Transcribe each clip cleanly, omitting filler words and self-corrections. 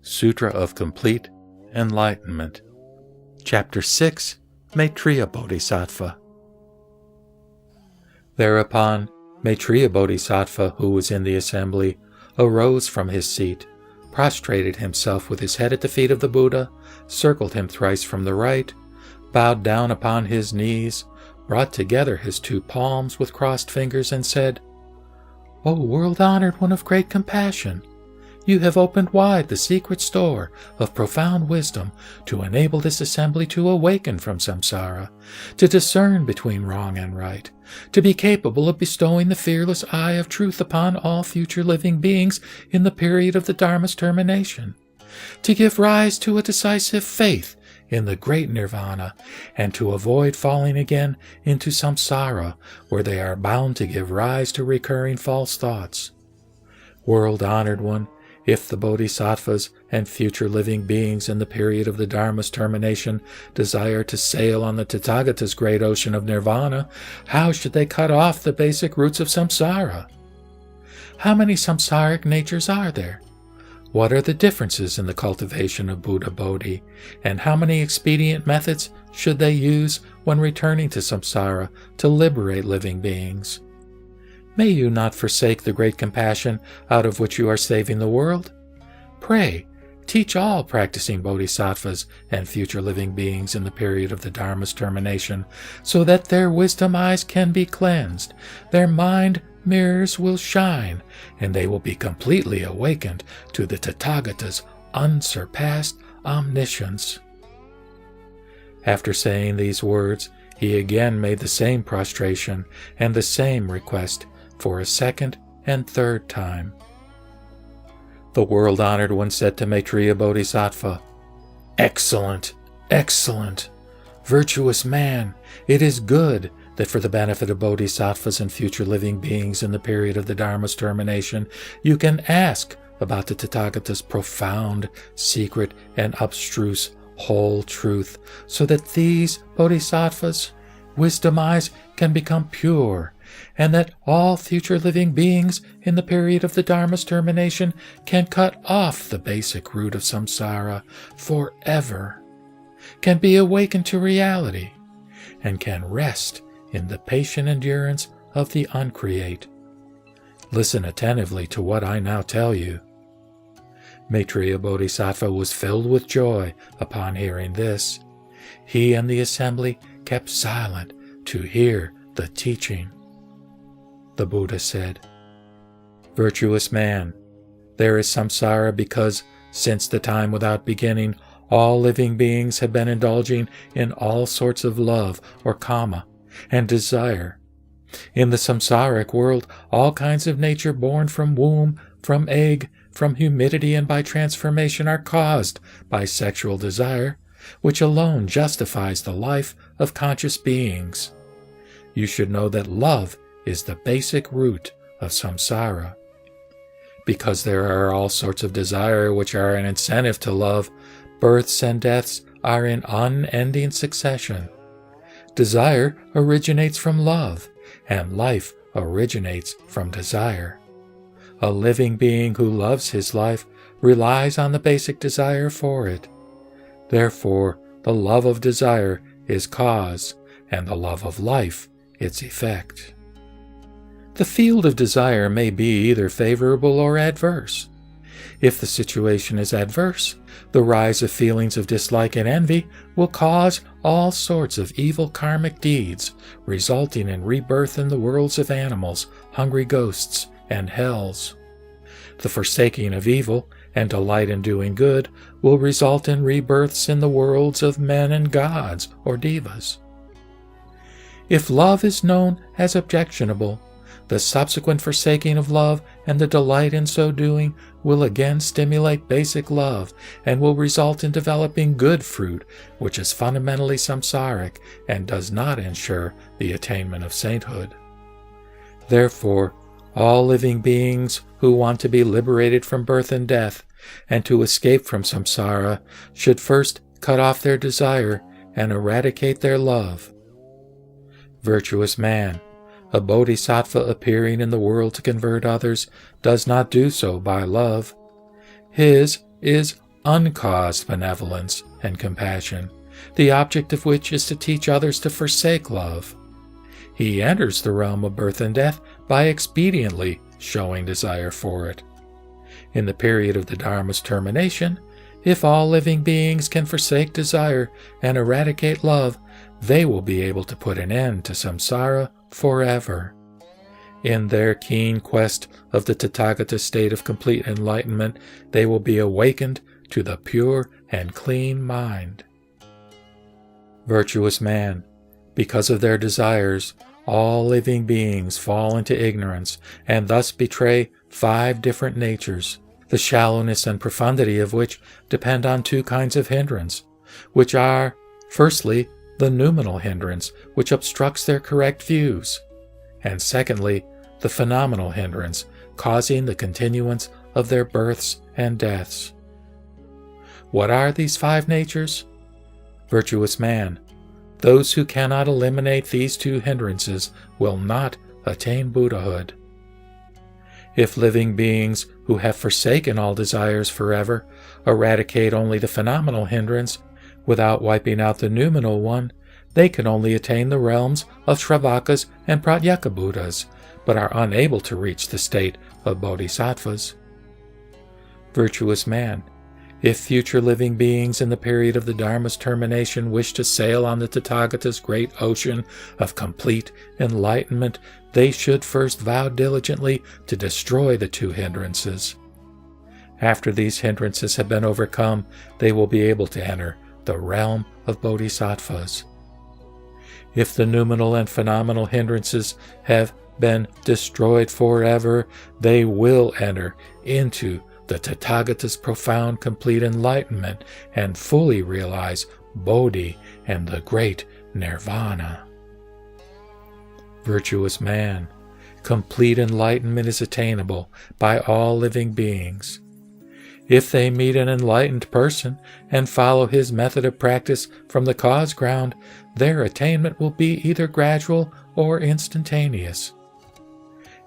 Sutra of Complete Enlightenment, Chapter 6, Maitreya Bodhisattva. Thereupon, Maitreya Bodhisattva, who was in the assembly, arose from his seat, prostrated himself with his head at the feet of the Buddha, circled him thrice from the right, bowed down upon his knees, brought together his two palms with crossed fingers, and said, "O world-honored one of great compassion, you have opened wide the secret store of profound wisdom to enable this assembly to awaken from samsara, to discern between wrong and right, to be capable of bestowing the fearless eye of truth upon all future living beings in the period of the Dharma's termination, to give rise to a decisive faith in the great nirvana, and to avoid falling again into samsara, where they are bound to give rise to recurring false thoughts. World-honored one, if the bodhisattvas and future living beings in the period of the Dharma's termination desire to sail on the Tathagata's great ocean of nirvana, how should they cut off the basic roots of samsara? How many samsaric natures are there? What are the differences in the cultivation of Buddha Bodhi, and how many expedient methods should they use when returning to samsara to liberate living beings? May you not forsake the great compassion out of which you are saving the world? Pray, teach all practicing bodhisattvas and future living beings in the period of the Dharma's termination, so that their wisdom eyes can be cleansed, their mind mirrors will shine, and they will be completely awakened to the Tathagata's unsurpassed omniscience." After saying these words, he again made the same prostration and the same request for a second and third time. The world-honored one said to Maitreya Bodhisattva, "Excellent, excellent! Virtuous man, it is good that for the benefit of bodhisattvas and future living beings in the period of the Dharma's termination, you can ask about the Tathagata's profound, secret, and abstruse whole truth, so that these bodhisattvas' wisdom eyes can become pure, and that all future living beings in the period of the Dharma's termination can cut off the basic root of samsara forever, can be awakened to reality, and can rest in the patient endurance of the uncreate. Listen attentively to what I now tell you." Maitreya Bodhisattva was filled with joy upon hearing this. He and the assembly kept silent to hear the teaching. The Buddha said, "Virtuous man, there is samsara because, since the time without beginning, all living beings have been indulging in all sorts of love or kama and desire. In the samsaric world, all kinds of nature born from womb, from egg, from humidity, and by transformation are caused by sexual desire, which alone justifies the life of conscious beings. You should know that love is the basic root of samsara. Because there are all sorts of desire which are an incentive to love, births and deaths are in unending succession. Desire originates from love, and life originates from desire. A living being who loves his life relies on the basic desire for it. Therefore, the love of desire is cause, and the love of life its effect. The field of desire may be either favorable or adverse. If the situation is adverse, the rise of feelings of dislike and envy will cause all sorts of evil karmic deeds, resulting in rebirth in the worlds of animals, hungry ghosts, and hells. The forsaking of evil and delight in doing good will result in rebirths in the worlds of men and gods or devas. If love is known as objectionable, the subsequent forsaking of love and the delight in so doing will again stimulate basic love and will result in developing good fruit, which is fundamentally samsaric and does not ensure the attainment of sainthood. Therefore, all living beings who want to be liberated from birth and death and to escape from samsara should first cut off their desire and eradicate their love. Virtuous man, a bodhisattva appearing in the world to convert others does not do so by love. His is uncaused benevolence and compassion, the object of which is to teach others to forsake love. He enters the realm of birth and death by expediently showing desire for it. In the period of the Dharma's termination, if all living beings can forsake desire and eradicate love, they will be able to put an end to samsara forever. In their keen quest of the Tathagata state of complete enlightenment, they will be awakened to the pure and clean mind. Virtuous man, because of their desires, all living beings fall into ignorance and thus betray 5 different natures, the shallowness and profundity of which depend on 2 kinds of hindrance, which are, firstly, the noumenal hindrance, which obstructs their correct views, and secondly, the phenomenal hindrance, causing the continuance of their births and deaths. What are these 5 natures? Virtuous man, those who cannot eliminate these 2 hindrances will not attain Buddhahood. If living beings who have forsaken all desires forever eradicate only the phenomenal hindrance without wiping out the noumenal one, they can only attain the realms of Shravakas and Pratyeka Buddhas, but are unable to reach the state of Bodhisattvas. Virtuous man, if future living beings in the period of the Dharma's termination wish to sail on the Tathagata's great ocean of complete enlightenment, they should first vow diligently to destroy the 2 hindrances. After these hindrances have been overcome, they will be able to enter the realm of Bodhisattvas. If the noumenal and phenomenal hindrances have been destroyed forever, they will enter into the Tathagata's profound complete enlightenment and fully realize Bodhi and the great Nirvana. Virtuous man, complete enlightenment is attainable by all living beings. If they meet an enlightened person and follow his method of practice from the cause ground, their attainment will be either gradual or instantaneous.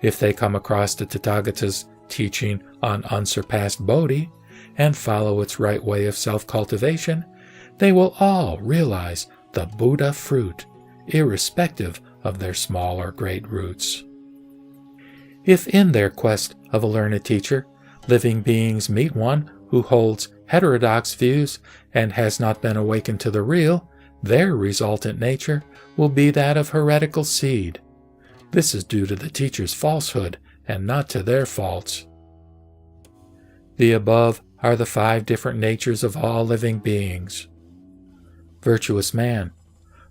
If they come across the Tathagata's teaching on unsurpassed Bodhi and follow its right way of self-cultivation, they will all realize the Buddha fruit, irrespective of their small or great roots. If in their quest of a learned teacher, living beings meet one who holds heterodox views and has not been awakened to the real, their resultant nature will be that of heretical seed. This is due to the teacher's falsehood and not to their faults. The above are the 5 different natures of all living beings. Virtuous man,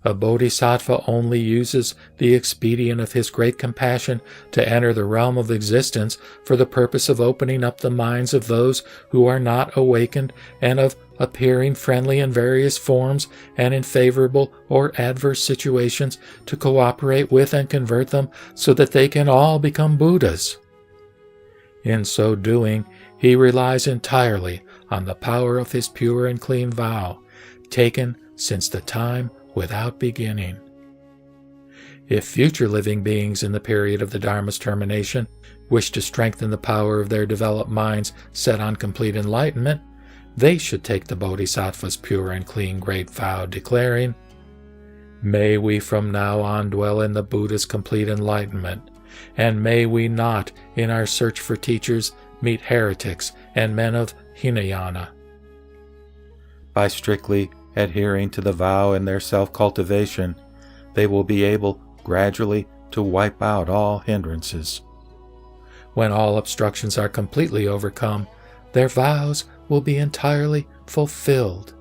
a bodhisattva only uses the expedient of his great compassion to enter the realm of existence for the purpose of opening up the minds of those who are not awakened and of appearing friendly in various forms and in favorable or adverse situations to cooperate with and convert them so that they can all become Buddhas. In so doing, he relies entirely on the power of his pure and clean vow, taken since the time without beginning. If future living beings in the period of the Dharma's termination wish to strengthen the power of their developed minds set on complete enlightenment, they should take the Bodhisattva's pure and clean great vow, declaring, "May we from now on dwell in the Buddha's complete enlightenment, and may we not, in our search for teachers, meet heretics and men of Hinayana." By strictly adhering to the vow in their self-cultivation, they will be able gradually to wipe out all hindrances. When all obstructions are completely overcome, their vows will be entirely fulfilled.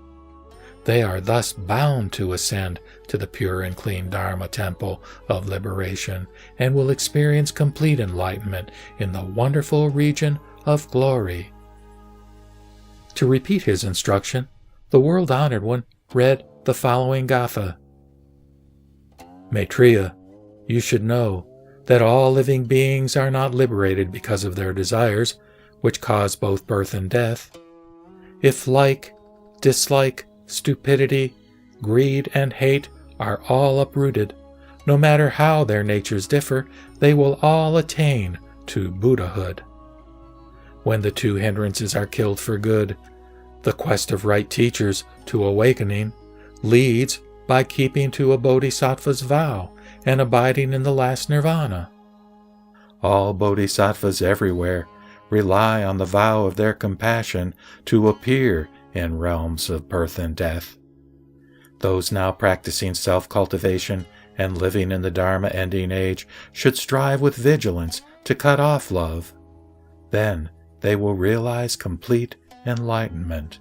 They are thus bound to ascend to the pure and clean Dharma temple of liberation and will experience complete enlightenment in the wonderful region of glory. To repeat his instruction, the world-honored one read the following gatha. Maitreya, you should know that all living beings are not liberated because of their desires, which cause both birth and death. If like, dislike, stupidity, greed, and hate are all uprooted, no matter how their natures differ, they will all attain to Buddhahood. When the 2 hindrances are killed for good, The quest of right teachers to awakening leads by keeping to a bodhisattva's vow and abiding in the last nirvana. All bodhisattvas everywhere rely on the vow of their compassion to appear in realms of birth and death. Those now practicing self-cultivation and living in the Dharma ending age should strive with vigilance to cut off love. Then they will realize complete enlightenment.